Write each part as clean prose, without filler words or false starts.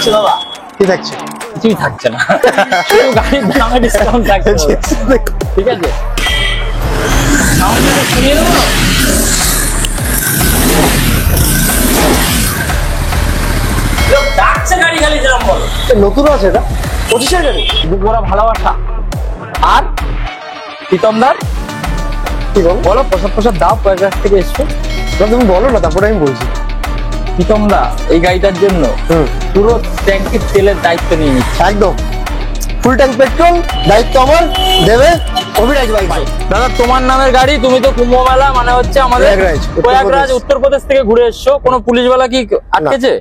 থাকছে দাদা? কি থাকছে? কিছুই থাকছে না, শুধু গাড়ির দামে ডিসকাউন্ট থাকছে। ঠিক আছে, শুনিয়ে দেবো। ডাকছে গাড়ি খালি যেরকম বলো। নতুন আছে এটা 25 এর গাড়ি। দুপুরা ভালোবাসা আর প্রীতমদার কি বলো, প্রসাদ প্রসাদ দাও, প্রয়াগরাজ থেকে এসছো। তুমি বলো না, তারপরে আমি বলছি। প্রীতমদা এই গাড়িটার জন্য পুরো ট্যাঙ্কির তেলের দায়িত্ব নিয়ে নিচ্ছে। একদম ফুল ট্যাঙ্ক পেট্রোল, দায়িত্ব আমার, দেবে অভিরাজ বাইক। দাদা তোমার নামের গাড়ি, তুমি তো কুম্ভ মেলা মানে হচ্ছে আমাদের প্রয়াগরাজ উত্তরপ্রদেশ থেকে ঘুরে এসছো, কোনো পুলিশওয়ালা কি আটকেছে?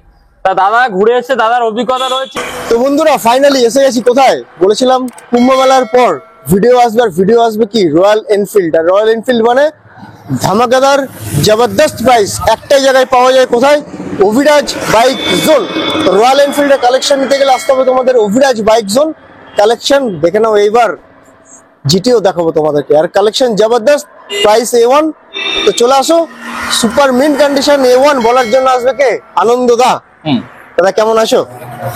তা দাদা ঘুরে এসছে, দাদার অভিজ্ঞতা রয়েছে। তো বন্ধুরা ফাইনালি এসে গেছি কোথায়, বলেছিলাম কুম্ভ মেলার পর ভিডিও আসবে, আর ভিডিও আসবে কি রয়্যাল এনফিল্ড। আর রয়্যাল এনফিল্ড মানে ধামাকাদার জবরদস্ত প্রাইস একটাই জায়গায় পাওয়া যায়, কোথায়? Abhiraj bike zone. রয়্যাল এনফিল্ডের কালেকশন নিতে গেলে আসতে হবে তোমাদের অভিরাজ বাইক জোন। কালেকশন দেখে নাও, এইবার জিটিও দেখাবো তোমাদেরকে, আর কালেকশন জবরদস্ত, প্রাইস A1। তো চলে আসো, সুপার মিন কন্ডিশন A1 বলার জন্য আসবে কে? আনন্দ দা। দাদা কেমন আছো?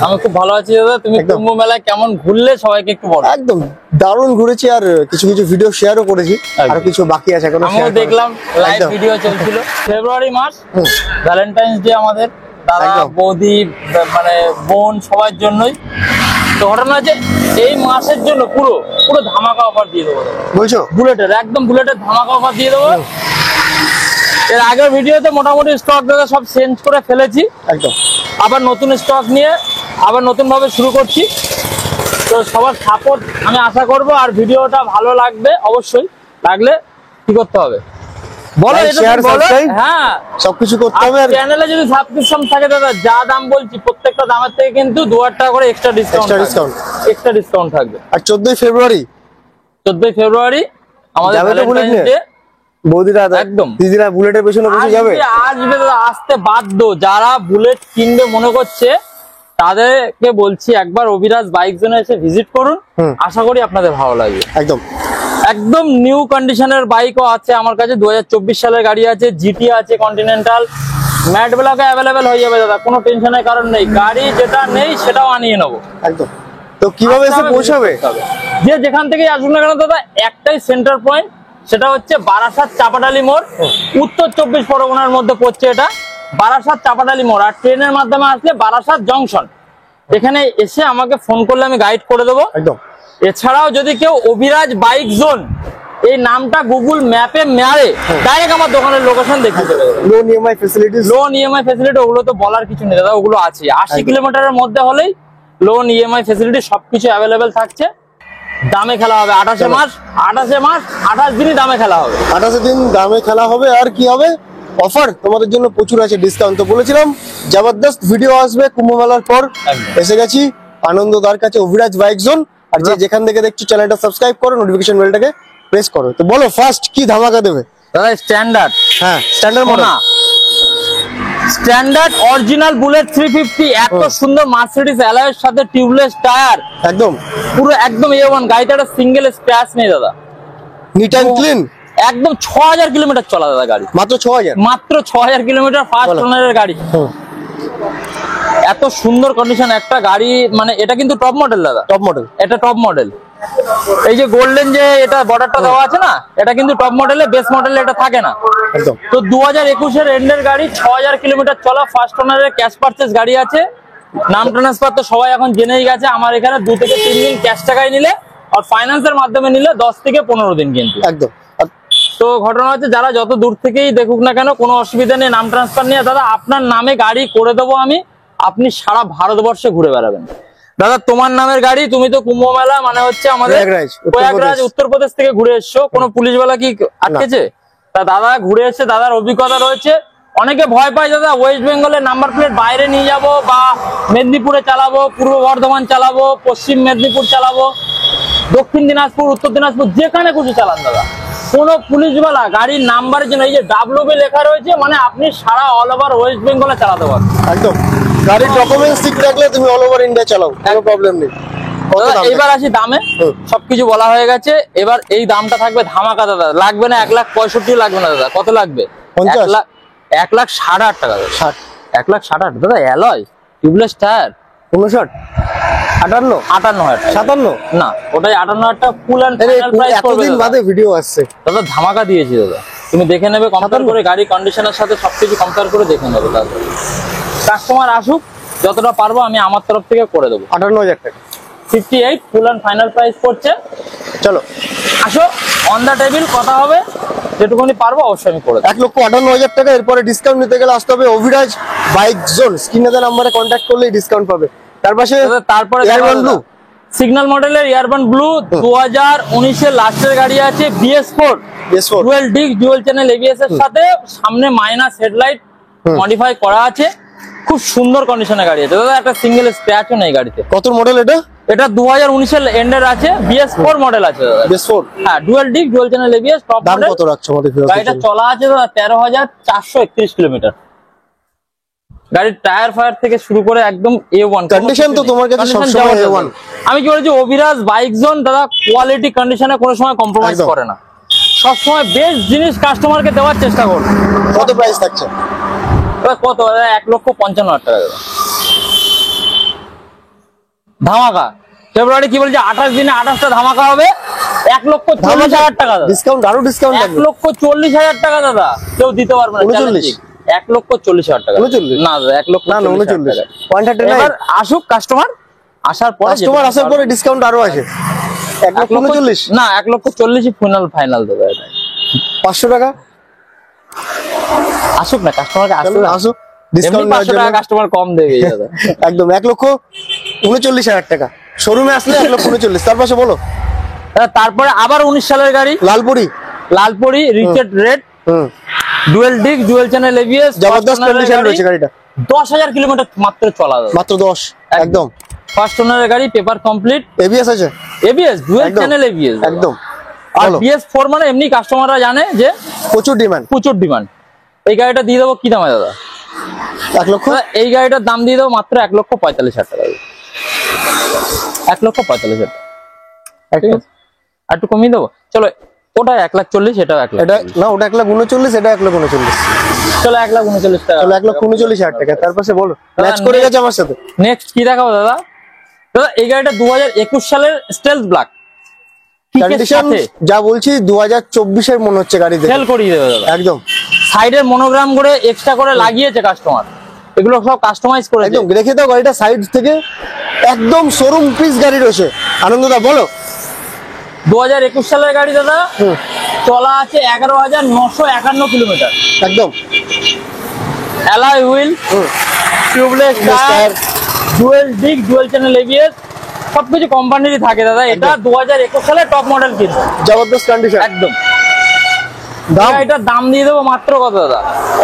আমি খুব ভালো আছি দাদা। তুমি কুম্ভ মেলায় কেমন ঘুরলে সবাইকে একটু বলো। একদম দারুণ ঘুরেছি, আর কিছু কিছু ভিডিও শেয়ারও করেছি, আর কিছু বাকি আছে এখনো। আমিও দেখলাম লাইভ ভিডিও চলছিল। ফেব্রুয়ারি মাস, ভ্যালেন্টাইন্স ডে আমাদের দাদা বৌদি মানে বোন সবার জন্যই। তো ঘটনা আছে এই মাসের জন্য পুরো পুরো ধামাকা অফার দিয়ে দেবো। বলছো বুলেটের, একদম বুলেটের ধামাকা অফার দিয়ে দেবো। এর আগের ভিডিওতে মোটামুটি স্টক দাদা সব চেঞ্জ করে ফেলেছি, একদম আবার নতুন স্টক নিয়ে আবার নতুন ভাবে শুরু করছি। তো সবার সাপোর্ট আমি আশা করব, আর ভিডিওটা ভালো লাগবে অবশ্যই। লাগলে কি করতে হবে বলো, হ্যাঁ সবকিছু করতে হবে। আর চ্যানেলে যদি সাবস্ক্রিপশন থাকে দাদা, যা দাম বলছি প্রত্যেকটা দামের থেকে কিন্তু 2000 টাকা করে এক্সট্রা ডিসকাউন্ট থাকবে। আর 14 ফেব্রুয়ারি আমাদের ভ্যালেন্টাইন্স ডে। বৌদিরা একদম দিদিরা বুলেটের পেছনে বসে যাবে, আসবে দাদা, আসতে বাধ্য। যারা বুলেট কিনবে মনে করছে তাদেরকে বলছি একবার অভিরাজ বাইক জোনে এসে ভিজিট করুন, আশা করি আপনাদের ভালো লাগবে। একদম নিউ কন্ডিশনের বাইকও আছে আমার কাছে, 2024 সালের গাড়ি আছে, জিটি আছে, কন্টিনেন্টাল, ম্যাট ব্লকে অ্যাভেলেবেল হয়ে যাবে দাদা, কোনো টেনশনের কারণ নেই। গাড়ি যেটা নেই সেটাও আনিয়ে নেবো। একদম। তো কিভাবে এসে পৌঁছাবে? যে যেখান থেকে আসুন না কেন দাদা, একটাই সেন্টার পয়েন্ট, সেটা হচ্ছে বারাসাত চাপাডালি মোড়, উত্তর 24 পরগনার মধ্যে পড়ছে এটা, বারাসাত চাপাডালি মোড়। আর ট্রেনের মাধ্যমে আসলে বারাসাত জংশন, এখানে এসে আমাকে ফোন করলে আমি গাইড করে দেবো। একদম। এছাড়াও যদি কেউ অভিরাজ বাইক জোন এই নামটা গুগল ম্যাপে মারে, ডাইরেক্ট আমার দোকানের লোকেশন দেখিয়ে দেবে। লোন ইএমআই ফ্যাসিলিটি ওগুলো তো বলার কিছু নেই দাদা, ওগুলো আছে। 80 কিলোমিটারের মধ্যে হলেই লোন ইএমআই ফ্যাসিলিটি সবকিছু অ্যাভেলেবেল থাকছে। দামে খেলা হবে 28 মাস 28 দিনই দামে খেলা হবে, 28 দিন দামে খেলা হবে। আর কি হবে অফার তোমাদের জন্য? প্রচুর আছে ডিসকাউন্ট। তো বলেছিলাম জবরদস্ত ভিডিও আসবে কুম্ভ মেলার পর। এসে গেছি আনন্দদার কাছে, অভিরাজ বাইক জোন। আর যে যেখান থেকে দেখছো চ্যানেলটা সাবস্ক্রাইব করো, নোটিফিকেশন বেলটাকে প্রেস করো। তো বলো ফার্স্ট কি ধামাকা দেবে? দাদা স্ট্যান্ডার্ড, হ্যাঁ standard model, standard original bullet 350, এত সুন্দর মার্সিডিজ অ্যালয়ের সাথে টিউবলেস টায়ার, একদম পুরো একদম A1। গাড়িটা একটা সিঙ্গেল স্ক্র্যাচ নেই দাদা, নিট এন্ড ক্লিন। একদম 6000 কিলোমিটার চলা দাদা গাড়ি, মাত্র 6000 কিলোমিটার, ফার্স্ট ওনারের গাড়ি। এত সুন্দর কন্ডিশন একটা গাড়ি, মানে এটা কিন্তু টপ মডেল দাদা, এটা টপ মডেল। এই যে গোল্ডেন যে এটা বর্ডারটা দেওয়া আছে না, এটা কিন্তু টপ মডেলে, বেস মডেলে এটা থাকে না। তো 2021 এর এন্ডের গাড়ি, 6000 কিলোমিটার চলা, ফার্স্ট ওনারের ক্যাশ পারচেজ গাড়ি আছে। নাম ট্রান্সফার তো সবাই এখন জেনেই গেছে। আমার এখানে 2 থেকে 3 দিন ক্যাশ টাকায় নিলে, আর ফাইন্যান্সের মাধ্যমে নিলে 10 থেকে 15 দিন কিন্তু। একদম। তো ঘটনা হচ্ছে যারা যত দূর থেকেই দেখুক না কেন, কোনো অসুবিধা নেই, নাম ট্রান্সফার নিয়ে দাদা আপনার নামে গাড়ি করে দেবো আমি, আপনি সারা ভারতবর্ষে ঘুরে বেড়াবেন। দাদা তোমার নামের গাড়ি, তুমি তো কুম্ভ মেলা মানে হচ্ছে আমাদের প্রয়াগরাজ উত্তরপ্রদেশ থেকে ঘুরে এসছো, কোনো পুলিশওয়ালা কি আটকেছে? তা দাদা ঘুরে এসছে, দাদার অভিজ্ঞতা রয়েছে। অনেকে ভয় পায় দাদা ওয়েস্ট বেঙ্গলের নাম্বার প্লেট বাইরে নিয়ে যাব, বা মেদিনীপুরে চালাবো, পূর্ব বর্ধমান চালাবো, পশ্চিম মেদিনীপুর চালাবো, দক্ষিণ দিনাজপুর, উত্তর দিনাজপুর, যেখানে খুশি চালান দাদা। কোন পুলিশওয়ালা গাড়ির নাম্বারের জন্য, এই যে WB লেখা রয়েছে, মানে আপনি সারা অল ওভার ওয়েস্ট বেঙ্গলে চালাতে পারবেন। একদম। গাড়ির ডকুমেন্টস ঠিক রাখলে তুমি অল ওভার ইন্ডিয়া চালাও, কোনো প্রবলেম নেই। এবার আসি দামে, সবকিছু বলা হয়ে গেছে। এবার এই দামটা থাকবে ধামাকা দাদা, লাগবে না 1,65,000 লাগবে না দাদা। কত লাগবে? 1,60,000 টাকা। 1,60,000 দাদা, অ্যালয় টিউবলেস টায়ার, 59, 58, 58,000 টাকা। 57। না, ওটাই 58,000 টাকা ফুল এন্ড আরে ফাইনাল প্রাইস করবে এতদিন দাদা। বাদে ভিডিও আসছে। দাদা ধামাকা দিয়েছি দাদা, তুমি দেখে নেবে, কম্পেয়ার 57 করে গাড়ি কন্ডিশনের সাথে সবকিছু কম্পেয়ার করে দেখে নেবে দাদা। কাস্টমার আসুক, যতটা পারবো আমি আমার তরফ থেকে করে দেবো। 58,000 টাকা। 58 ফুল এন্ড ফাইনাল প্রাইস করছে। চলো আসো, অন দা টেবিল কথা হবে, যেটুকুনি পারবো অবশ্যই আমি করে দেবো। 1,58,000 টাকা। এরপরে ডিসকাউন্ট নিতে গেলে আসতে হবে অভিরাজ বাইক জোন, স্ক্রিনে দেওয়া নাম্বারে কন্ট্যাক্ট করলেই ডিসকাউন্ট পাবে। তার পাশে দাদা, তারপরে এয়ারবান ব্লু, সিগন্যাল মডেলের এয়ারবান ব্লু 2019 এর লাস্টের গাড়ি আছে, BS4 BS4 dual disk dual channel ABS এর সাথে, সামনে মাইনাস হেডলাইট মডিফাই করা আছে, খুব সুন্দর কন্ডিশনের গাড়ি আছে দাদা। একটা সিঙ্গেল স্ক্র্যাচও নেই গাড়িতে। কত মডেল এটা? এটা 2019 এর এন্ডের আছে, BS4 মডেল আছে দাদা। BS4 হ্যাঁ, dual disk dual channel ABS top দাম মডেল। কত রাখছো আমাদের ভিউয়ারদের গাড়িটা জন্য? চলা আছে দাদা 13,431 কিলোমিটার। গাড়ির টায়ার ফায়ার থেকে শুরু করে একদম A1 Condition তো তোমার কাছে সবসময় A1। আমি কি বলছি, অভিরাজ বাইক জোন দাদা কোয়ালিটি কন্ডিশনে কোনো সময় কম্প্রোমাইজ একদম। করে না, সবসময় বেস্ট জিনিস কাস্টমারকে দেওয়ার চেষ্টা করবে। কত প্রাইস থাকছে? এবার কত দাদা? 1,55,000 টাকা দাদা। ধামাকা ফেব্রুয়ারি কি বলছে, 28 দিনে 28টা ধামাকা হবে। 1,40,000 টাকা দাদা। ডিসকাউন্ট, আরো ডিসকাউন্ট থাকবে। 1,40,000 টাকা দাদা, কেউ দিতে পারবে না। 39 1,40,000 টাকা। 39 না দাদা, 1,40,000 না না 39 139। এবার আসুক কাস্টমার, আসার পরে কাস্টমার আসার পরে ডিসকাউন্ট আরো আছে। 1,39,000 না, 1,40,000 ফাইনাল দাদা। এটা 500 টাকা। আসুক না, কাস্টমারকে আসুক। আসো ডিসকাউন্ট ডিসকাউন্ট নেওয়ার জন্য। কাস্টমার কম দেবে দাদা। একদম 1,39,000 টাকা। শোরুমে আসলে 1,39,000। তার পাশে বলো দাদা, তারপরে আবার 19 সালের গাড়ি, লালপুরি। লালপুরি রিচেট রেড হুম, dual disc dual channel ABS, জবরদস্ত কন্ডিশন রয়েছে গাড়িটা। 10,000 কিলোমিটার মাত্র চলা দাদা। মাত্র 10। একদম ফার্স্ট ওনারের গাড়ি, পেপার কমপ্লিট, এবিএস আছে ABS ডুয়েল একদম। চ্যানেল ABS একদম। আর বলো। BS4 মানে এমনি কাস্টমাররা জানে যে প্রচুর ডিমান্ড। প্রচুর ডিমান্ড। এই গাড়িটা দিয়ে দেবো কি দামে দাদা? 1 লক্ষ। দাদা, এই গাড়িটার দাম দিয়ে দেবো মাত্র 1,45,000 টাকা। 1,45,000 টাকা। ঠিক আছে, আর একটু কমিয়ে দেবো। চলো, ওটা 1,40,000, এটাও 1,00,000। এটা না, ওটা 1,39,000, এটা 1,39,000। চলো 1,39,000 টাকা। তাহলে 1,39,000 টাকা। তার পাশে বলো, দাদা, ম্যাচ করে গেছে আমার সাথে। নেক্সট কি দেখাবো দাদা? দাদা, এই গাড়িটা 2021 সালের স্টেলথ ব্ল্যাক। কন্ডিশন যা বলছি 2024 এর মনে হচ্ছে গাড়ি দেখে। সেল করিয়ে দেবে দাদা। একদম সাইডের মনোগ্রাম করে এক্সট্রা করে লাগিয়েছে কাস্টমার, এগুলো সব কাস্টমাইজ করেছে। একদম রেখে দাও গাড়িটা সাইড থেকে, একদম শোরুম পিস গাড়ি রয়েছে। আনন্দদা বলো। 2021 সালের গাড়ি দাদা, হুম, চলা আছে 11,951 কিলোমিটার। একদম। অ্যালয় হুইল, হুম, tubeless tyre, dual disc dual channel ABS, সবকিছু কোম্পানিরই থাকে দাদা। এটা 2021 সালের টপ মডেল কিন্তু জবরদস্ত কন্ডিশন। একদম। দাম এটার দাম দিয়ে দেবো মাত্র কত দাদা?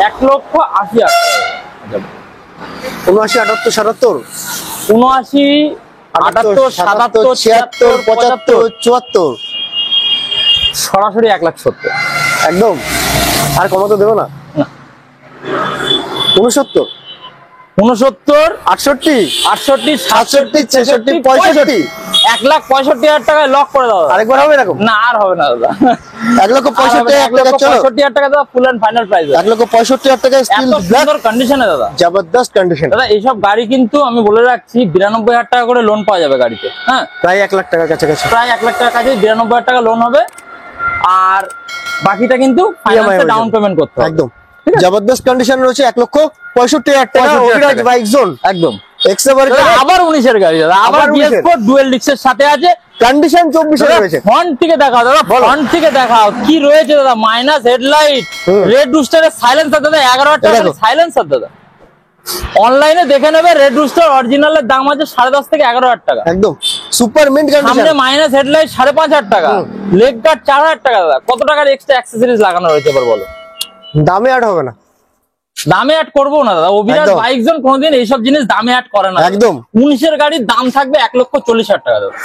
1,80,000 টাকা। 79, 78, 77, 79, 78, 77, 76, 75, 74। সরাসরি 1,70,000। একদম। আর কমাতে দেবো না। না। 69, 69, 68, 68, 67, 66, 65। 1,65,000 টাকায় লক করে দাও দাদা। আরেকবার হবে এরকম? না, আর হবে না দাদা। 1,65,000 চলো। 1,65,000 টাকা দাদা, ফুল এন্ড ফাইনাল প্রাইস। 1,65,000 টাকা স্টিল এত ব্ল্যাক, সুন্দর কন্ডিশনে দাদা। জবরদস্ত কন্ডিশন। দাদা, এইসব গাড়ি কিন্তু আমি বলে রাখছি 92,000 টাকা করে লোন পাওয়া যাবে গাড়িতে। হ্যাঁ, প্রায় 1 লাখ টাকার কাছাকাছি। প্রায় 1 লাখ টাকার কাছে 92,000 টাকা লোন হবে, আর বাকিটা কিন্তু ফাইন্যান্সে ডাউন পেমেন্ট করতে হবে। একদম জবরদস্ত কন্ডিশন রয়েছে। 1,65,000 টাকা 65,000 অভিরাজ টাকা। বাইক জোন একদম। এক্সএভার দাদা, আবার 19 এর গাড়ি দাদা, আবার আবার 19 এর। BS4 ডুয়েল ডিস্কের সাথে আছে। কন্ডিশন 24 এর রয়েছে। ফ্রন্ট থেকে দেখাও দাদা, ফ্রন্ট থেকে দেখাও কি রয়েছে দাদা। মাইনাস হেডলাইট, হুম। রেড রুস্টারের সাইলেন্সার দাদা, 11,000 টাকা দেখো। সাইলেন্সার দাদা। অনলাইনে দেখে নেবে, রেড রুস্টার অরিজিনালের দাম আছে 10.5 থেকে 11,000 টাকা। একদম সুপার মিন্ট কন্ডিশন। সামনে মাইনাস হেডলাইট 5,500 টাকা, হুম। লেগ গার্ড 4,000 টাকা দাদা। কত টাকার এক্সট্রা অ্যাক্সেসরিজ লাগানো রয়েছে এবার বলো? দামে অ্যাড হবে না। দামে অ্যাড করবো না দাদা। অভিরাজ একদম। বাইক জোন কোনোদিন এইসব জিনিস দামে অ্যাড করে না। একদম। 19 এর গাড়ির দাম থাকবে 1,40,000 টাকা দাদা।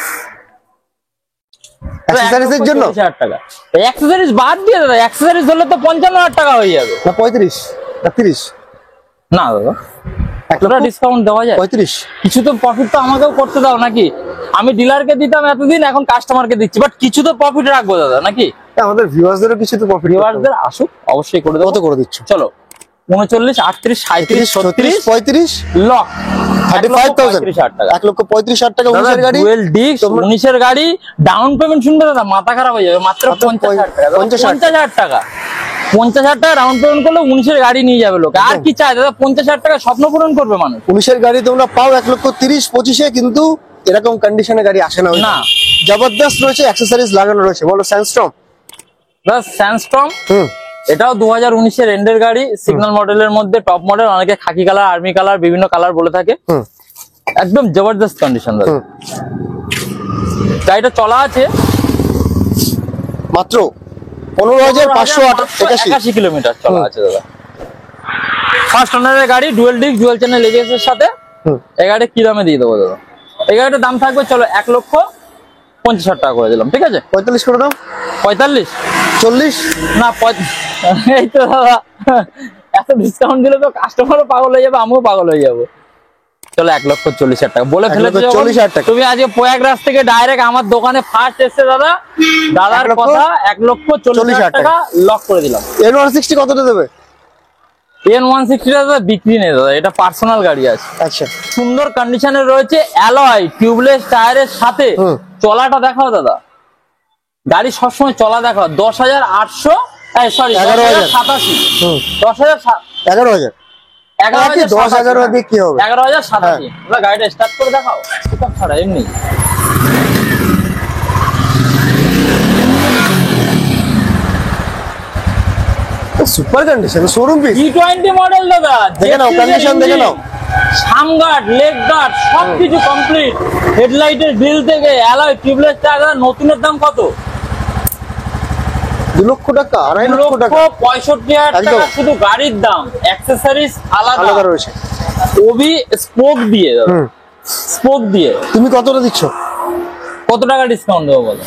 অ্যাকসেসরিজ এর জন্য 1,40,000 টাকা। অ্যাক্সেসরিজ বাদ দিয়ে দাদা, অ্যাক্সেসরিজ হলে তো 55,000 টাকা হয়ে যাবে। না 35 না 30। না দাদা, 1 লক্ষ ডিসকাউন্ট দেওয়া যায়? 35। কিছু তো প্রফিট তো আমাকেও করতে দাও নাকি? আমি ডিলারকে দিতাম এতদিন, এখন কাস্টমারকে দিচ্ছি, বাট কিছু তো প্রফিট রাখবো দাদা নাকি? আমাদের ভিউয়ার্সদেরও কিছু তো প্রফিট। ভিউয়ারদের আসুক, অবশ্যই করে দেবো। কত করে দিচ্ছ? চলো, 39, 38, 37, 36, 35 লক 35,000 টাকা। 1,35,000 টাকা উনিশের গাড়ি। ডুয়েল ডিস্ক 19 এর গাড়ি, ডাউন পেমেন্ট শুনবে দাদা মাথা খারাপ হয়ে যাবে, মাত্র 50,000 টাকা। 50,000 টাকা, 50,000 টাকা ডাউন পেমেন্ট করলে 19 এর গাড়ি নিয়ে যাবে লোকে। আর কি চাই দাদা, 50,000 টাকা স্বপ্ন পূরণ করবে মানুষ। উনিশের গাড়ি তোমরা পাও 1,30,25,25,এ, কিন্তু এরকম কন্ডিশনে গাড়ি আসে না। না। জবরদস্ত রয়েছে, অ্যাক্সেসরিজ লাগানো রয়েছে। বলো স্যান্ডস্টর্ম। দাদা স্যান্ডস্টর্ম, এটাও 2019 এর এন্ডের গাড়ি, সিগন্যাল মডেলের মধ্যে টপ মডেল, অনেকে খাকি কালার, আর্মি কালার, বিভিন্ন কালার বলে থাকে। একদম জবরদস্ত কন্ডিশন দাদা। গাড়িটা চলা আছে মাত্র 15,581 কিলোমিটার চলা আছে দাদা। ফার্স্ট ওনারের গাড়ি, dual disc, dual channel ABS এর সাথে। এই গাড়িটা কি দামে দিয়ে দেবো দাদা? এই গাড়িটার দাম থাকবে, চলো 1,50,000 টাকা করে দিলাম, ঠিক আছে? 45 করে দাও। 45, 40 না এই তো দাদা, এত ডিসকাউন্ট দিলে তো কাস্টমারও পাগল হয়ে যাবে, আমিও পাগল হয়ে যাবো। চলো 1,40,000 টাকা বলে ফেলেছো। 1,40,000 টাকা। তুমি আজকে প্রয়াগরাজ থেকে ডাইরেক্ট আমার দোকানে ফার্স্ট এসে দাদা, দাদার কথা 1,40,000 টাকা লক করে দিলাম। N160 কতটা দেবে? N160 দাদা বিক্রি নেই দাদা, এটা পার্সোনাল গাড়ি আছে। আচ্ছা, সুন্দর কন্ডিশনে রয়েছে, অ্যালয় টিউবলেস টায়ারের সাথে। চলাটা দেখাও দাদা, গাড়ি সবসময় চলা দেখাও। 10,800, সরি 10,087, 11,000। 11,087 দিয়ে কি হবে? 11,087। গাড়িটা স্টার্ট করে দেখাও, পিকআপ ছাড়া এমনি। Super condition, showroom piece. T20 model দাদা, দেখে নাও কন্ডিশন, দেখে নাও। সামগার্ড, লেগ গার্ড সবকিছু কমপ্লিট। হেডলাইটের গ্রিল থেকে অ্যালয় টিউবলেস টায়ার। নতুনের দাম কত? 2 লক্ষ টাকা, 2.5 লক্ষ টাকা। 65,000 টাকা শুধু গাড়ির দাম। অ্যাকসেসরিজ আলাদা রয়েছে। ওবি স্পোক দিয়ে দাদা, স্পোক দিয়ে। তুমি কতটা দিচ্ছ? কত টাকা ডিসকাউন্ট দেবো বলো?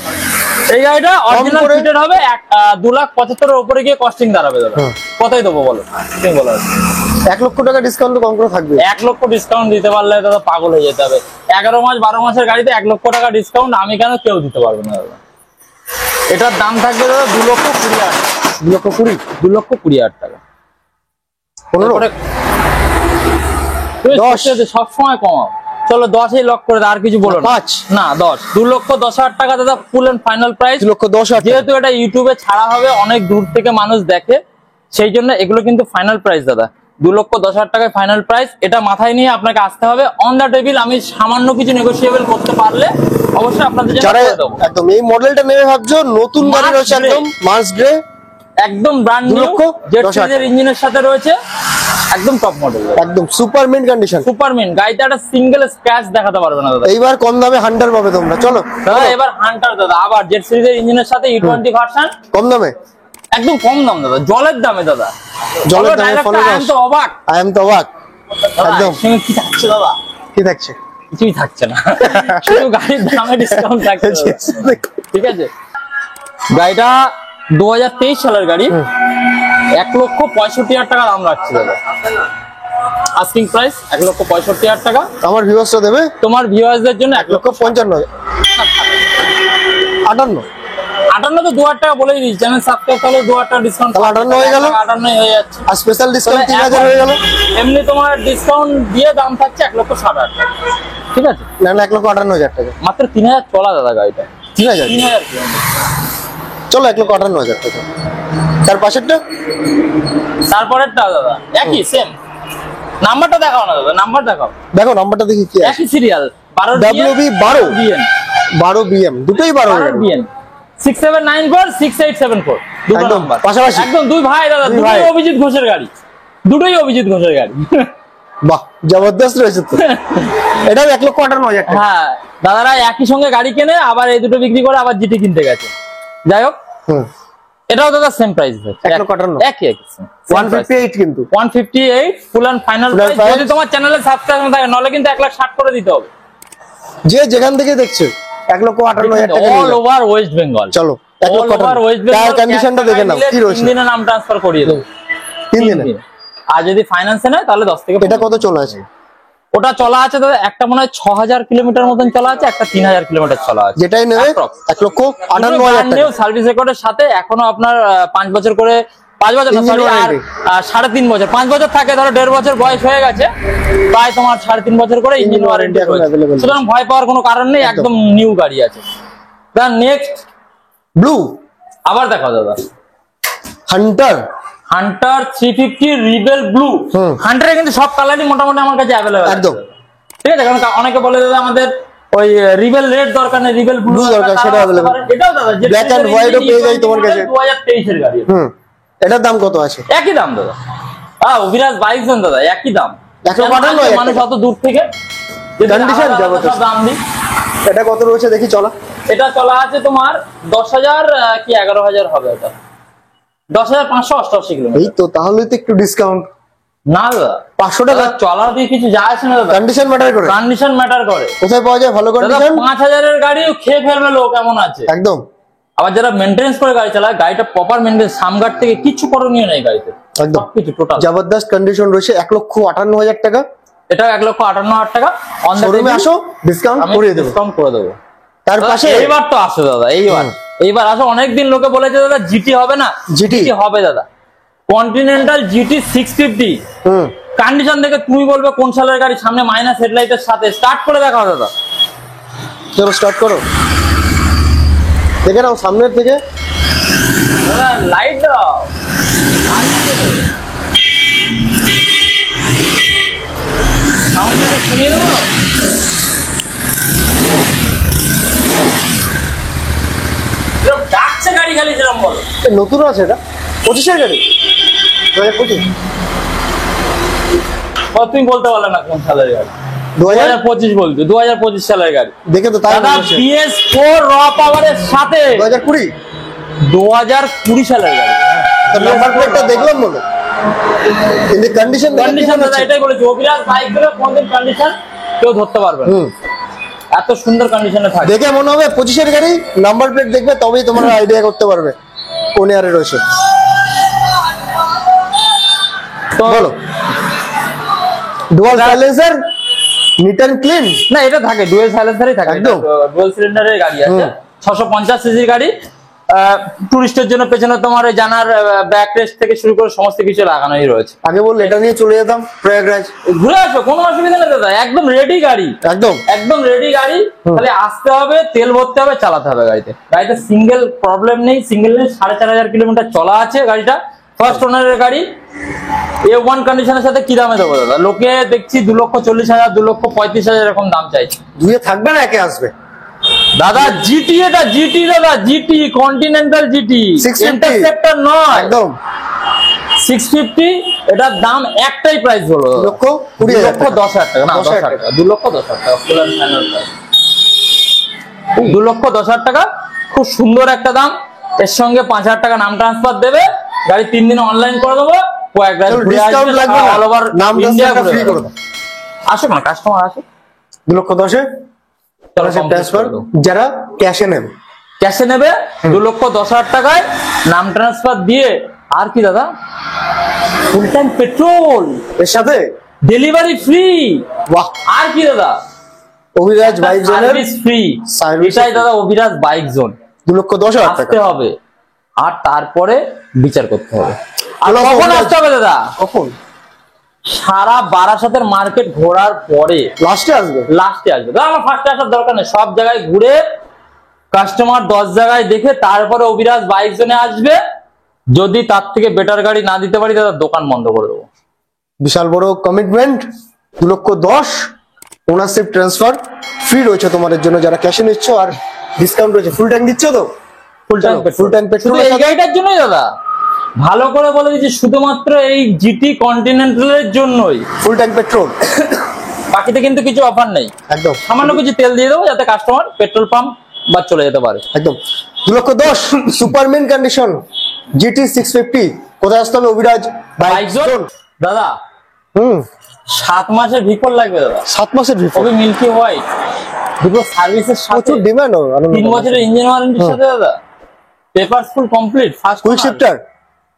এই গাড়িটা অরিজিনাল ফিটেড হবে, 2,75,000 এর উপরে গিয়ে কস্টিং দাঁড়াবে দাদা। কতই দেবো বলো? তুমি বলো। 1 লক্ষ টাকা ডিসকাউন্ট তো কম করে থাকবে। 1 লক্ষ ডিসকাউন্ট দিতে পারলে দাদা পাগল হয়ে যেতে হবে। 11 মাস 12 মাসের গাড়িতে 1 লক্ষ টাকা ডিসকাউন্ট আমি কেন, কেউ দিতে পারবে না দাদা। এটার দাম থাকবে দাদা 2,20,000। 2,20,000, 2,20,000 টাকা। 15, 10 সবসময় কমাও। চলো 10-এই লক করে দাও, আর কিছু বলো না। 5 না 10, 2,10,000 টাকা দাদা ফুল এন্ড ফাইনাল প্রাইস। 2,10,000। যেহেতু এটা ইউটিউবে ছাড়া হবে, অনেক দূর থেকে মানুষ দেখে, সেই জন্য এগুলো কিন্তু ফাইনাল প্রাইস দাদা। 2,10,000 টাকায় ফাইনাল প্রাইস। এটা মাথায় নিয়ে আপনাকে আসতে হবে। অন দা টেবিল আমি সামান্য কিছু নেগোশিয়েবল করতে পারলে অবশ্যই আপনাদের জন্য করে দেব। একদম এই মডেলটা নেবে ভাবছো, নতুন গাড়ি রয়েছে, একদম মার্স গ্রে, একদম ব্র্যান্ড নিউ, জেড সিরিজের ইঞ্জিনের সাথে রয়েছে, একদম টপ মডেল, একদম সুপার মিন্ট কন্ডিশন। সুপারম্যান। গাড়িটা একটা সিঙ্গেল স্ক্র্যাচ দেখাতে পারবে না দাদা। এইবার কম দামে হান্টার পাবে তোমরা। চলো দাদা এবার হান্টার দাদা, আবার জেড সিরিজের ইঞ্জিনের সাথে E20 ভার্সন, কম দামে, একদম কম দাম দাদা, জলের দামে দাদা। জলের দামে আমি তো অবাক, আই এম তো অবাক একদম। কি থাকছে দাদা? কি থাকছে? কিছুই থাকছে না, শুধু গাড়ির দামে ডিসকাউন্ট থাকছে। ঠিক আছে, গাড়িটা 2023 সালের গাড়ি, 1,65,000 টাকা দাম রাখছে দাদা। আস্কিং প্রাইস 1,65,000 টাকা। আমার ভিউয়ার্সরা দেবে, তোমার ভিউয়ার্সদের জন্য 1,55,000, 58, 58 তো 2,000 টাকা বলেই দিচ্ছি। চ্যানেল সাবস্ক্রাইব করলে 2,000 টাকা ডিসকাউন্ট, 58 হয়ে গেল, 58 হয়ে যাচ্ছে। আর স্পেশাল ডিসকাউন্ট 3,000 হয়ে গেল। এমনি তোমার ডিসকাউন্ট দিয়ে দাম থাকছে 1,60,000 টাকা, ঠিক আছে? না না, 1,58,000 টাকা, মাত্র 3,000 চলা দাদা গাড়িটা। 3,000, 3,000 চলো 1,58,000 টাকা। তার পাশেরটা, তারপরেরটা দাদা একই সেম। নাম্বারটা দেখাও না দাদা, নাম্বার দেখাও। দেখো নাম্বারটা দেখি কি আছে। একই সিরিয়াল, 12 WB 12 BM, দুটোই 12 BN 67946874, দুটো একদম নাম্বার পাশাপাশি। একদম দুই ভাই দাদা, দুই ভাই। দুটোই অভিজিৎ ঘোষের গাড়ি, দুটোই অভিজিৎ ঘোষের গাড়ি। বাহ, জবরদস্ত রয়েছে তো। এটাও 1,58,000 টাকা। হ্যাঁ, দাদারা একই সঙ্গে গাড়ি কেনে, আবার এই দুটো বিক্রি করে, আবার জিটি কিনতে গেছে। যাই হোক, এটাও দাদা সেম প্রাইস, 1,58,000, একই 158 কিন্তু 158 ফুল এন্ড ফাইনাল প্রাইস। যদি তোমার চ্যানেলে সাবস্ক্রাইব থাকে, নলে কিন্তু 1,60,000 করে দিতে হবে। যে যেখান থেকে দেখছে 1,58,000 টাকা অল ওভার ওয়েস্ট বেঙ্গল। চলো all over West Bengal. Tyre কন্ডিশনটা দেখে নাও কি রয়েছে। 3 দিনে নাম ট্রান্সফার করিয়ে দেবো, 3 দিনে। আর যদি ফাইন্যান্সে নেয় তাহলে 10 থেকে। এটা কত চলে আছে? ওটা চলা আছে দাদা, একটা মনে হয় 6,000 কিলোমিটার মতন চলা আছে, একটা 3,000 কিলোমিটার চলা আছে। যেটাই নেবে 1,58,000 টাকা। সার্ভিস রেকর্ডের সাথে এখনো আপনার 5 বছর করে 5 বছর না, Engine sorry, আর warranty। 3.5 বছর, 5 বছর থাকে, ধরো 1.5 বছর বয়স হয়ে গেছে, প্রায় তোমার 3.5 বছর করে ইঞ্জিন Engine ওয়ারেন্টি warranty এখন রয়েছে। available। সুতরাং ভয় পাওয়ার কোনো কারণ নেই, একদম নিউ গাড়ি আছে। নেক্সট ব্লু আবার দেখো দাদা, হান্টার হান্টার 350 রিবেল ব্লু। হান্টারে কিন্তু সব কালারই মোটামুটি আমার কাছে অ্যাভেলেবল একদম। ঠিক আছে, কারণ অনেকে বলে দাদা আমাদের ওই রিবেল রেড দরকার নেই, রিবেল ব্লু দরকার, সেটা available। এটাও দাদা Black and white ও পেয়ে যাই তোমার কাছে। 2023 এর গাড়ি। এটার দাম কত আছে? একই দাম দাদা, অভিরাজ বাইক জন দাদা, একই দাম। 158 মানুষ অত দূর থেকে যদি Condition আলাদা আলাদা জবরদস্ত। সব দাম দিই। এটা কত রয়েছে দেখি চলা। এটা চলা আছে তোমার 10,000 কি 11,000 হবে, এটা 10,588 কিলোমিটার। এই তো, তাহলে তো একটু ডিসকাউন্ট। না দাদা 500 টাকা চলার দিয়ে কিছু যায় আসে না দাদা, কন্ডিশন ম্যাটার করে। কন্ডিশন ম্যাটার করে। কোথায় পাওয়া যায় ভালো দাদা কন্ডিশন? 5,000 এর গাড়ি খেয়ে ফেলবে লোক এমন আছে। একদম। আবার যারা মেইনটেনেন্স করে গাড়ি চালায়, গাড়িটা প্রপার মেইনটেনেন্স, সামগার্ড থেকে কিছু করণীয় নেই গাড়িতে, একদম সবকিছু টোটাল। জবরদস্ত কন্ডিশন রয়েছে। 1,58,000 টাকা। এটা 1,58,000 টাকা। অন দ্য শোরুমে আসো, ডিসকাউন্ট করে দেবো। ডিসকাউন্ট করে দেবো। তার দাদা, পাশে এইবার তো আসো দাদা, এইবার আসো। অনেকদিন লোকে বলেছে দাদা জিটি হবে না, GT হবে দাদা। কন্টিনেন্টাল জিটি 650 কন্ডিশন দেখে তুমি বলবে কোন সালের গাড়ি, সামনে মাইনাস হেডলাইটের সাথে। স্টার্ট করে দেখাও দাদা। চলো স্টার্ট করো, দেখে নাও সামনের থেকে। লাইট দাও। সাউন্ডটা শুনিয়ে দেবো। এরকম ডাকছে গাড়ি খালি, যেরকম বলো। নতুন আছে এটা, 25-এর গাড়ি, 2025। তুমি বলতে পারলে না কোন সালের গাড়ি। 2025 বলছো, 2025 সালের গাড়ি। দেখে তো তাই দাদা PS4 র পাওয়ারের সাথে 2020। 2020 সালের গাড়ি। তো নাম্বার প্লেটটা দেখলাম বলে, কিন্তু কন্ডিশন কন্ডিশন দাদা এটাই বলেছি, অভিরাজ বাইক গুলো কোনদিন কন্ডিশন কেউ ধরতে পারবে না, এত সুন্দর কন্ডিশনে থাকে। দেখে মনে হবে 25-এর গাড়ি। নাম্বার প্লেট দেখবে তবেই তোমরা আইডিয়া করতে পারবে কোন ইয়ারে রয়েছে। তো বলো, dual silencer, neat and clean. না এটা থাকে, ডুয়েল সাইলেন্সারই থাকে, একদম। ডুয়েল সিলিন্ডারের গাড়ি আছে, 650 সিসির গাড়ি। টুরিস্টের জন্য পেছনে তোমার ওই জানার ব্যাক রেস্ট থেকে শুরু করে সমস্ত কিছু লাগানোই রয়েছে। আগে বললে এটা নিয়ে চলে যেতাম প্রয়াগরাজ। ঘুরে আসো, কোনো অসুবিধা নেই দাদা, একদম রেডি গাড়ি, একদম একদম রেডি গাড়ি। খালি আসতে হবে, তেল ভরতে হবে, চালাতে হবে গাড়িতে। গাড়িতে সিঙ্গেল প্রবলেম নেই, সিঙ্গেল নেই। 4,500 কিলোমিটার চলা আছে গাড়িটা, ফার্স্ট ওনারের গাড়ি। A1 কন্ডিশনের সাথে কি দামে দেবো দাদা? লোকে দেখছি 2,40,000, 2,35,000 এরকম দাম চাইছে। দুয়ে থাকবে না, একে আসবে দাদা জিটি, এটা জিটি দাদা, জিটি কন্টিনেন্টাল জিটি, 650 ইন্টারসেপ্টর নয়, একদম 650। এটার দাম একটাই প্রাইস হলো 2,20,000 টাকা। 2,10,000 টাকা, না 10,000 টাকা, 2,10,000 টাকা ফুল এন্ড ফাইনাল প্রাইস, 2,10,000 টাকা। খুব সুন্দর একটা দাম। এর সঙ্গে 5,000 টাকা নাম ট্রান্সফার দেবে, গাড়ি 3 দিনে অনলাইন করে দেবো। ডিসকাউন্ট লাগবে না, অল ওভার নাম ইন্ডিয়া ফ্রি করে দাও। আসো না, কাস্টমার আসো। 2,10,000 ট্রান্সফার যারা ক্যাশে নেবে, ক্যাশে নেবে 2,10,000 টাকায় নাম ট্রান্সফার দিয়ে। আর কি দাদা, ফুল টাইম পেট্রোল, এর সাথে ডেলিভারি ফ্রি। বাহ, আর কি দাদা, অভিরাজ বাইক জোনের সার্ভিস ফ্রি। Service এটাই দাদা অভিরাজ বাইক জোন। 2,10,000 টাকা। আসতে হবে আর তারপরে বিচার করতে হবে। আর চলো, কখন অভিরাজ। আসতে হবে দাদা? কখন? সারা বারাসাতের মার্কেট ঘোরার পরে লাস্টে আসবে। লাস্টে আসবে দাদা। আমার ফার্স্টে আসার দরকার নেই, সব জায়গায় ঘুরে কাস্টমার 10 জায়গায় দেখে তারপরে অভিরাজ বাইক জোনে আসবে। যদি তার থেকে বেটার গাড়ি না দিতে পারি দাদা, দোকান বন্ধ করে দেবো। বিশাল বড় কমিটমেন্ট। 2,10,000 ওনারশিপ ট্রান্সফার ফ্রি রয়েছে তোমাদের জন্য যারা ক্যাশে নিচ্ছ, আর ডিসকাউন্ট রয়েছে। ফুল ট্যাঙ্ক দিচ্ছ তো? ফুল ট্যাঙ্ক পেট্রোল এই গাড়িটার জন্যই দাদা, ভালো করে বলে দিচ্ছি, শুধুমাত্র এই জিটি কন্টিনেন্টালের জন্যই ফুল ট্যাঙ্ক পেট্রোল। বাকিতে কিন্তু কিছু অফার নেই, একদম সামান্য কিছু তেল দিয়ে দেবো যাতে কাস্টমার পেট্রোল পাম্প বা চলে যেতে পারে। একদম 2,10,000 সুপারমেন কন্ডিশন GT 650। কোথায় আসতে হবে? Abhiraj bike bike zone zone. দাদা। 7 মাসের ভিকল লাগবে দাদা, 7 মাসের ভিতর। কবি মিল্কি হোয়াইট, দুটো সার্ভিসের সাথে, প্রচুর ডিমান্ড। 3 বছরের ইঞ্জিন ওয়ারেন্টির সাথে দাদা, papers full complete, first quick shifter.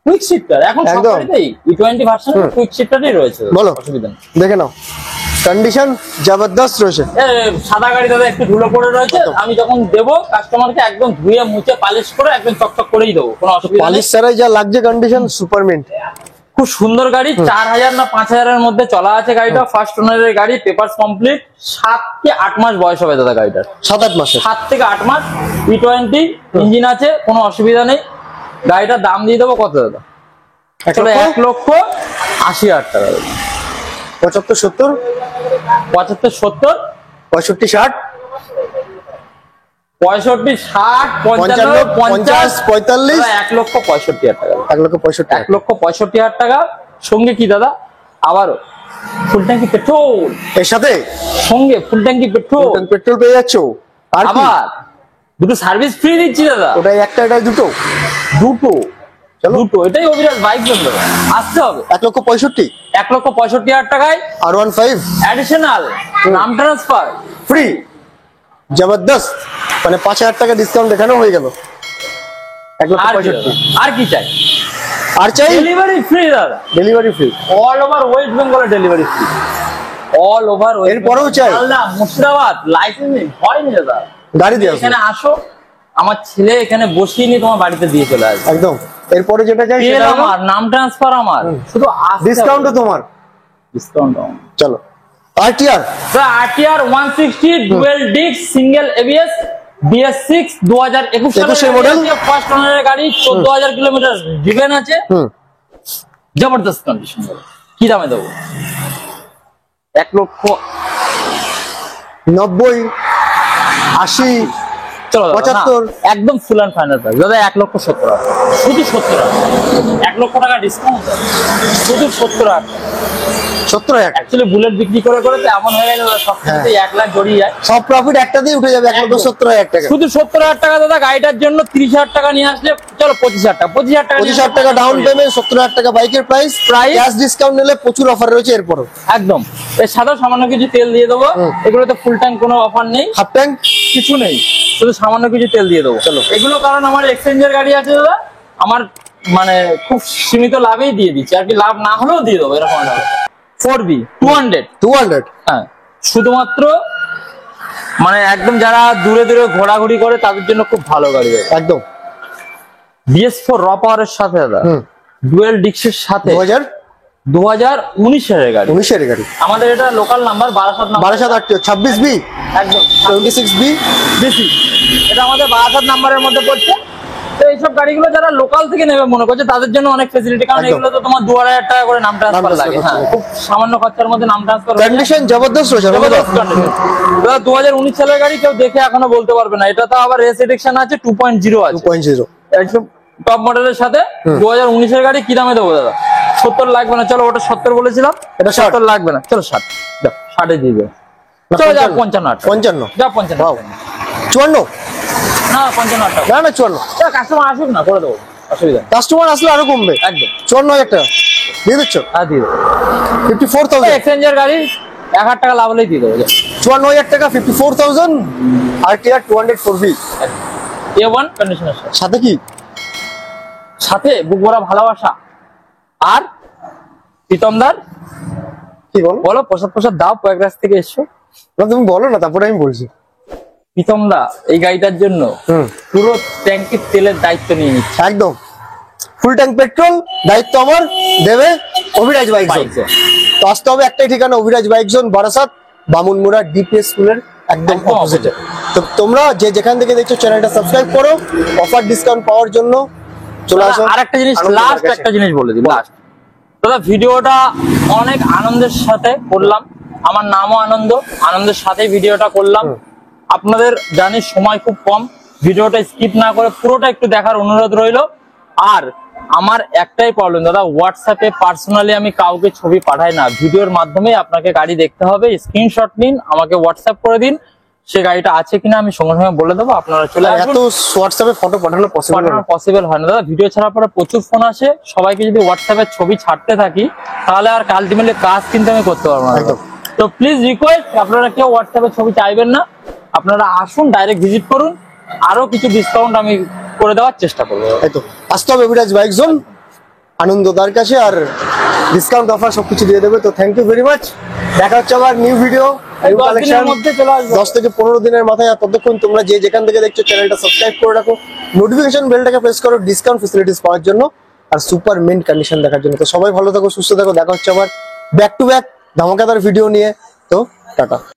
Quick shifter এখন সব একদম। গাড়িতেই E20 ভার্সন কুইক শিফটারই রয়েছে, বলো। অসুবিধা নেই। দেখে নাও কন্ডিশন জবরদস্ত রয়েছে। সাদা গাড়ি দাদা একটু ধুলো পড়ে রয়েছে, আমি যখন দেবো কাস্টমারকে একদম ধুয়ে মুছে পালিশ করে একদম চকচক করেই দেবো, কোনো অসুবিধা নেই। পালিশ ছাড়াই যা লাগছে কন্ডিশন সুপার মিন্ট। খুব সুন্দর গাড়ি, 4000 না 5000 এর মধ্যে চলা আছে গাড়িটা, ফার্স্ট ওনারের গাড়ি, পেপারস কমপ্লিট। 7 থেকে 8 মাস বয়স হবে দাদা গাড়িটার, 7-8 মাসে, 7 থেকে 8 মাস। E20 ইঞ্জিন আছে, কোনো অসুবিধা নেই। গাড়িটার দাম দিয়ে দেবো কত দাদা? 1,80,000 টাকা। 75-70 75 70 65 60 65 60 55 50 45 1,65,000 টাকা। 1,65,000 1,65,000 টাকা। সঙ্গে কি দাদা? আবারও ফুল ট্যাঙ্কি পেট্রোল এর সাথে, সঙ্গে ফুল ট্যাঙ্কি পেট্রোল পেট্রোল পেয়ে যাচ্ছ। আর কি? আবার দুটো সার্ভিস ফ্রি দিচ্ছি দাদা। ওটাই একটা, এটাই দুটো। চলো, দুটো, এটাই অভিরাজ বাইক জন্য আসতে হবে। 1,65,000 1,65,000 টাকায় R15 অ্যাডিশনাল নাম ট্রান্সফার ফ্রি। জবরদস্ত, মানে 5,000 টাকা ডিসকাউন্ট এখানেও হয়ে গেল। 1,65,000। আর কি চাই? আর চাই ডেলিভারি ফ্রি দাদা, delivery free all over West বেঙ্গলে ডেলিভারি ফ্রি, অল ওভার। এরপরেও চাই? মালদা, মুর্শিদাবাদ লাইসেন্স হয়নি দাদা, গাড়ি দিয়ে এখানে আসো, আমার ছেলে এখানে বসিয়ে নিয়ে তোমার বাড়িতে দিয়ে চলে আসবে একদম। এরপরে যেটা চাই তেল সেটা হলো আমার, নাম ট্রান্সফার আমার, শুধু ডিসকাউন্টও তোমার। ডিসকাউন্ট। চলো, RTR RTR 160 dual disc single ABS BS6 2021 একুশের মডেল, ফার্স্ট ওনারের গাড়ি, 14,000 কিলোমিটার ড্রিভেন আছে। জবরদস্ত কন্ডিশন। কি দামে দেবো? 1,90,000 80 চলো দাদা, 75 না, একদম ফুল অ্যান্ড ফাইনাল প্রাইস দাদা, 1,70,000 শুধু 70,000, 1 লক্ষ টাকা ডিসকাউন্ট শুধু 70,000। 70,000। অ্যাকচুয়ালি বুলেট বিক্রি করে করে তো এমন হয়ে গেল সব কিছুতে 1 লাখ জড়িয়ে যায়, সব প্রফিট একটাতেই উঠে যাবে। 1,70,000 টাকা, শুধু 70,000 টাকা দাদা। গাড়িটার জন্য 30,000 টাকা নিয়ে আসলে চলো 25,000 টাকা, 25,000 টাকা 25,000 টাকা ডাউন পেমেন্ট, 70,000 টাকা বাইকের প্রাইস। Price? ক্যাশ ডিসকাউন্ট নিলে প্রচুর অফার রয়েছে এরপরও। একদম। এর সাথে সামান্য কিছু তেল দিয়ে দেবো, এগুলোতে ফুল ট্যাঙ্ক কোনো অফার নেই, হাফ ট্যাঙ্ক কিছু নেই, শুধু সামান্য কিছু তেল দিয়ে দেবো। চলো, এগুলো কারণ আমার এক্সচেঞ্জের গাড়ি আছে দাদা, আমার মানে খুব সীমিত লাভেই দিয়ে দিচ্ছি আর কি, লাভ না হলেও দিয়ে দেবো এরকম। 4B 200, হ্যাঁ, শুধুমাত্র মানে একদম যারা দূরে দূরে ঘোরাঘুরি করে তাদের জন্য খুব ভালো গাড়ি একদম। BS4 র পাওয়ারের সাথে দাদা, ডুয়েল ডিস্কের সাথে 2019 এর গাড়ি। 19 এর গাড়ি। আমাদের এটা local number, Barasat number, 26B একদম 26B বেশি। এটা আমাদের বারাসাত নাম্বারের মধ্যে পড়ছে। তো এইসব গাড়িগুলো যারা লোকাল থেকে নেবে মনে করছে তাদের জন্য অনেক ফেসিলিটি, কারণ এগুলো তো তোমার 2,500 টাকা করে নাম ট্রান্সফার লাগে। হ্যাঁ, খুব সামান্য খরচার মধ্যে নাম ট্রান্সফার। কন্ডিশন জবরদস্ত রয়েছে। 2019 সালের গাড়ি, কেউ দেখে এখনো বলতে পারবে না। এটা তো আবার রেস এডিকশন আছে, 2.0 আছে, 2.0 একদম টপ মডেলের সাথে। 2019 এর গাড়ি কি দামে দেবো দাদা? 70 লাগবে না, চলো ওটা 70 বলেছিলাম, এটা 70 লাগবে না, চলো 60 যাও, 60 দিয়ে দেবে। চলো যাও 55, 55 যাও 55, 54 না 55 টাকা, না 54। কাস্টমার আসুক না, করে দেবো, অসুবিধা নেই। কাস্টমার আসলে আরো কমবে, একদম 54,000 টাকা দিয়ে দিচ্ছ। হ্যাঁ দিয়ে দেবো। 54,000 এক্সচেঞ্জের গাড়ি 1,000 টাকা লাভ হলেই দিয়ে দেবো। 54,000 টাকা, 54,000 RTR 204B A1 কন্ডিশনের সাথে কি? সাথে বুক ভরা ভালোবাসা। আর প্রীতমদার কি বলো? বলো, প্রসাদ দাও, প্রয়াগরাজ থেকে এসছো। না তুমি বলো না, তারপরে আমি বলছি। প্রীতমদা এই গাড়িটার জন্য পুরো ট্যাঙ্কির তেলের দায়িত্ব নিয়ে নিচ্ছে, একদম ফুল ট্যাঙ্ক পেট্রোল দায়িত্ব আমার, দেবে অভিরাজ বাইক জোন। তো আসতে হবে একটাই ঠিকানা, Abhiraj bike zone, Barasat, Bamunmura DPS স্কুলের একদম অপোজিটে। তো তোমরা যে যেখান থেকে দেখছো চ্যানেলটা সাবস্ক্রাইব করো, অফার ডিসকাউন্ট পাওয়ার জন্য চলে আসো। আর একটা জিনিস, লাস্ট একটা জিনিস বলে দিই, লাস্ট দাদা, ভিডিওটা অনেক আনন্দের সাথে করলাম, আমার নামও আনন্দ, আনন্দের সাথে ভিডিওটা করলাম। আপনাদের জানি সময় খুব কম, ভিডিওটা স্কিপ না করে পুরোটা একটু দেখার অনুরোধ রইলো। আর আমার একটাই প্রবলেম দাদা, হোয়াটসঅ্যাপে পার্সোনালি আমি কাউকে ছবি পাঠাই না, ভিডিওর মাধ্যমে আপনাকে গাড়ি দেখতে হবে, স্ক্রিনশট নিন, আমাকে হোয়াটসঅ্যাপ করে দিন, সে গাড়িটা আছে কিনা আমি সঙ্গে সঙ্গে বলে দেবো, আপনারা চলে আসুন। এত হোয়াটসঅ্যাপে ফটো পাঠানো পসিবল হয় না দাদা, ভিডিও ছাড়ার পরে প্রচুর ফোন আসে, সবাইকে যদি হোয়াটসঅ্যাপে ছবি ছাড়তে থাকি তাহলে আর আলটিমেটলি কাজ কিন্তু আমি করতে পারবো না। তো প্লিজ রিকোয়েস্ট, আপনারা কেউ হোয়াটসঅ্যাপে ছবি চাইবেন না, আপনারা আসুন, ডাইরেক্ট ভিজিট করুন, আরো কিছু ডিসকাউন্ট আমি করে দেওয়ার চেষ্টা করবো। আসতে হবে অভিরাজ বাইক জোন, আনন্দদার কাছে। আর ডিসকাউন্ট অফার সবকিছু দিয়ে দেবে। তো থ্যাংক ইউ ভেরি মাচ, দেখা হচ্ছে আবার নিউ ভিডিও এই নিউ 10 কালেকশন দিনের মধ্যে চলে আসবে। 10 থেকে 15 দিনের মাথায়। আর ততক্ষণ তোমরা যে যেখান থেকে দেখছো চ্যানেলটা সাবস্ক্রাইব করে রাখো, নোটিফিকেশন বেলটাকে প্রেস করো ডিসকাউন্ট ফেসিলিটিস পাওয়ার জন্য আর সুপার মিন্ট কন্ডিশন দেখার জন্য। তো সবাই ভালো থাকো, সুস্থ থাকো, দেখা হচ্ছে আবার ব্যাক টু ব্যাক ধামাকাদার ভিডিও নিয়ে। তো টাটা।